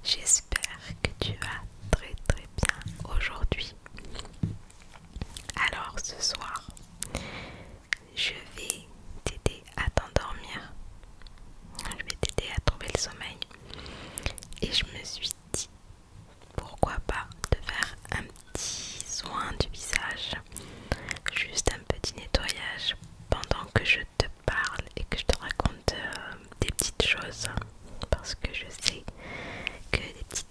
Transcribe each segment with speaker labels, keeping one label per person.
Speaker 1: J'espère que tu vas très très bien aujourd'hui. Alors ce soir, je vais t'aider à t'endormir. Je vais t'aider à trouver le sommeil. Et je me suis dit, pourquoi pas te faire un petit soin du visage. Juste un petit nettoyage pendant que je te parle et que je te raconte des petites choses. Parce que je sais que des petites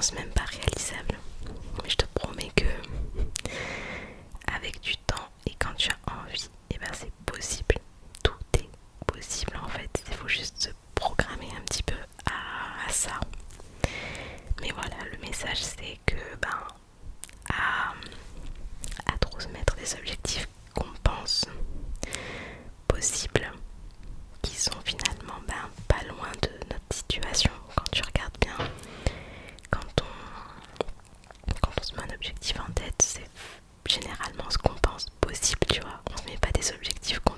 Speaker 1: pense même pas réalisable. Mais je te promets que avec du temps et quand tu as envie, et ben c'est possible. Tout est possible en fait. Il faut juste se programmer un petit peu à ça. Mais voilà, le message c'est que à trop se mettre des objectifs qu'on pense possibles, qui sont finalement pas loin de notre situation. Quand tu regardes bien, quand on se met un objectif en tête, c'est généralement ce qu'on pense possible, tu vois. On se met pas des objectifs qu'on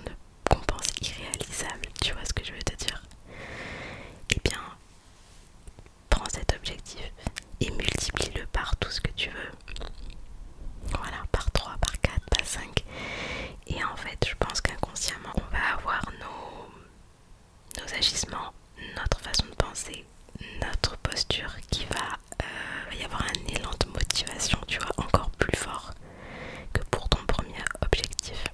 Speaker 1: pense irréalisables, tu vois ce que je veux te dire. Eh bien, prends cet objectif et multiplie-le par tout ce que tu veux. Voilà, par 3, par 4, par 5. Et en fait, je pense qu'inconsciemment, on va avoir nos agissements, notre façon de penser, notre posture qui va y avoir un élan de motivation, tu vois, encore plus fort que pour ton premier objectif.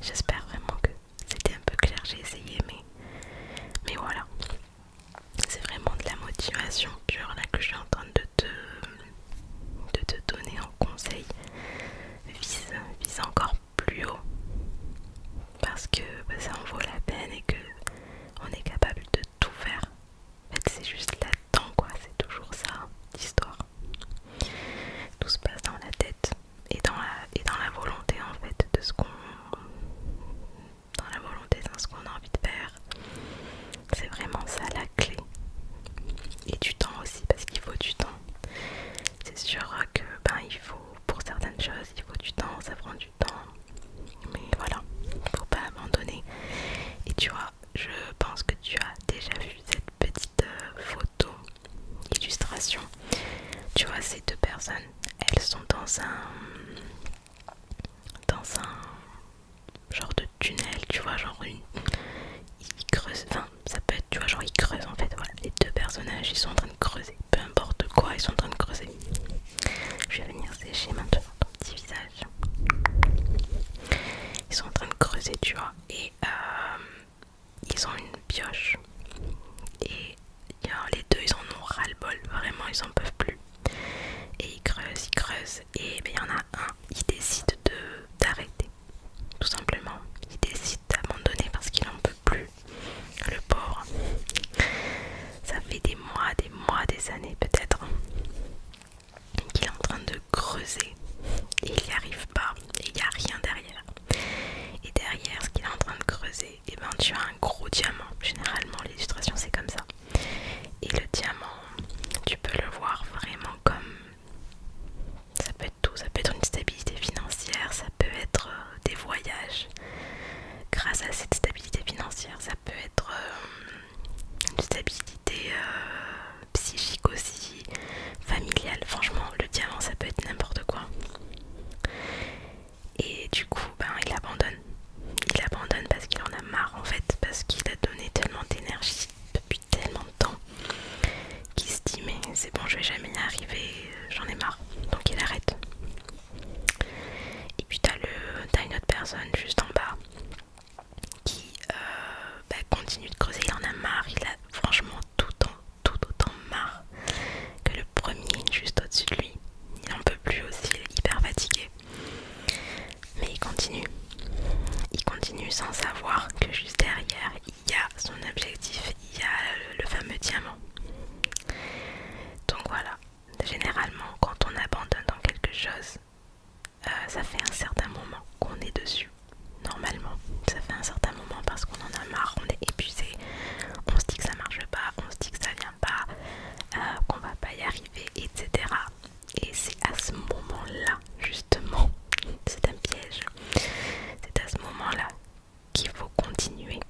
Speaker 1: J'espère vraiment que c'était un peu clair, j'ai essayé, mais voilà. C'est vraiment de la motivation pure là que je suis en train de te donner en conseil. Vise encore plus haut parce que ça en vaut la peine et que on est capable de tout faire. En fait, c'est juste là-dedans quoi, c'est toujours ça l'histoire. Tout se passe dans la tête et dans la volonté en fait de ce qu'on a envie de faire. C'est vraiment ça la clé. Et du temps aussi parce qu'il faut du temps. C'est sûr que il faut, pour certaines choses il faut du temps, ça prend du temps. Mais voilà, faut pas abandonner. Et tu vois, je pense que tu as déjà vu cette petite photo illustration. Tu vois ces deux personnes, elles sont dans un genre de tunnel, tu vois, genre ils creusent, enfin ça peut être, tu vois, genre ils creusent en fait, voilà, les deux personnages ils sont en train de creuser, peu importe quoi, ils sont en train de creuser. Je vais venir sécher maintenant ton petit visage. Ils sont en train de creuser, tu vois, et ils ont une pioche. Et les deux, ils en ont ras-le-bol, vraiment, ils en peuvent plus. Et ils creusent, et il y en a un, il décide d'arrêter, tout simplement. Il décide d'abandonner parce qu'il en peut plus, le pauvre. Ça fait des mois, des années peut-être, qu'il est en train de creuser et il n'y arrive pas et il n'y a rien derrière. Et derrière ce qu'il est en train de creuser, et tu as un gros diamant. Généralement l'illustration c'est comme ça. Et le diamant, tu peux le voir vraiment comme, ça peut être tout, ça peut être une stabilité financière, ça peut être des voyages. Grâce à cette stabilité financière, ça peut être une stabilité psychique aussi, familiale. Franchement, le diamant ça peut être n'importe quoi. Et du coup, il abandonne. Il abandonne parce qu'il en a marre en fait, parce qu'il a donné tellement d'énergie depuis tellement de temps qu'il se dit mais c'est bon, je vais jamais y arriver, j'en ai marre. Donc il arrête. Et puis t'as une autre personne juste en bas qui continue de creuser, il en a marre, il a franchement tout autant marre que le premier juste au-dessus de lui. Il en peut plus aussi, il est hyper fatigué. Mais il continue sans savoir que juste derrière il y a son objectif, il y a le fameux diamant. Donc voilà, généralement quand on abandonne dans quelque chose, ça fait un certain moment qu'on est dessus. Normalement, ça fait un certain moment parce qu'on en a marre, on est épuisé, on se dit que ça marche pas, on se dit que ça vient pas, qu'on va pas y arriver, etc. Et c'est à ce moment-là, justement, c'est un piège, c'est à ce moment-là qu'il faut continuer.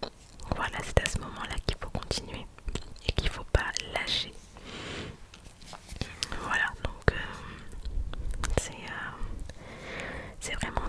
Speaker 1: Voilà, c'est à ce moment-là qu'il faut continuer et qu'il faut pas lâcher. Voilà, donc c'est vraiment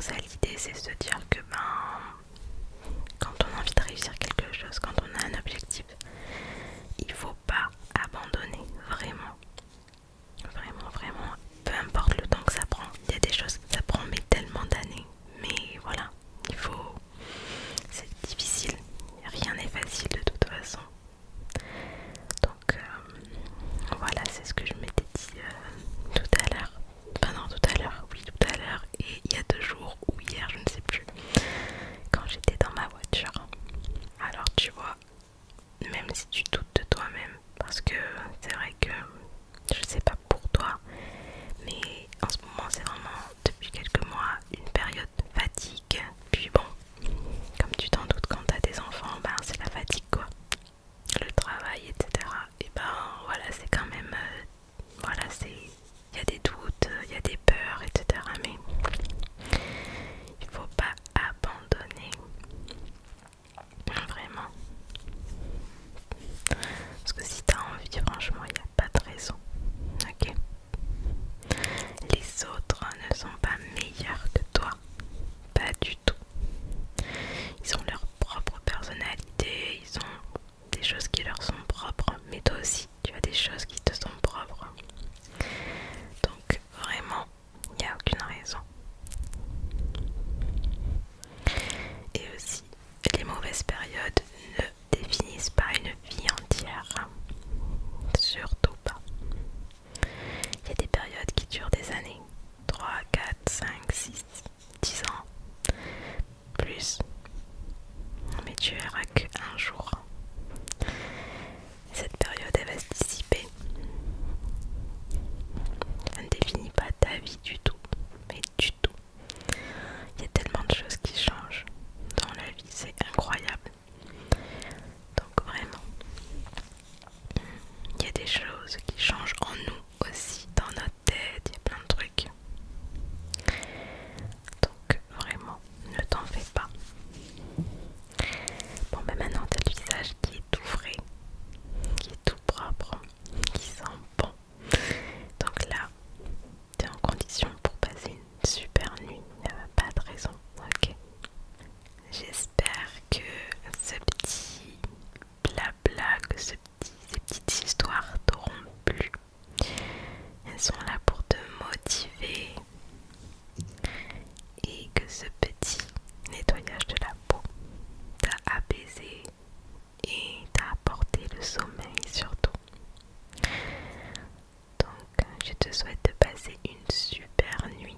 Speaker 1: te souhaite de passer une super nuit.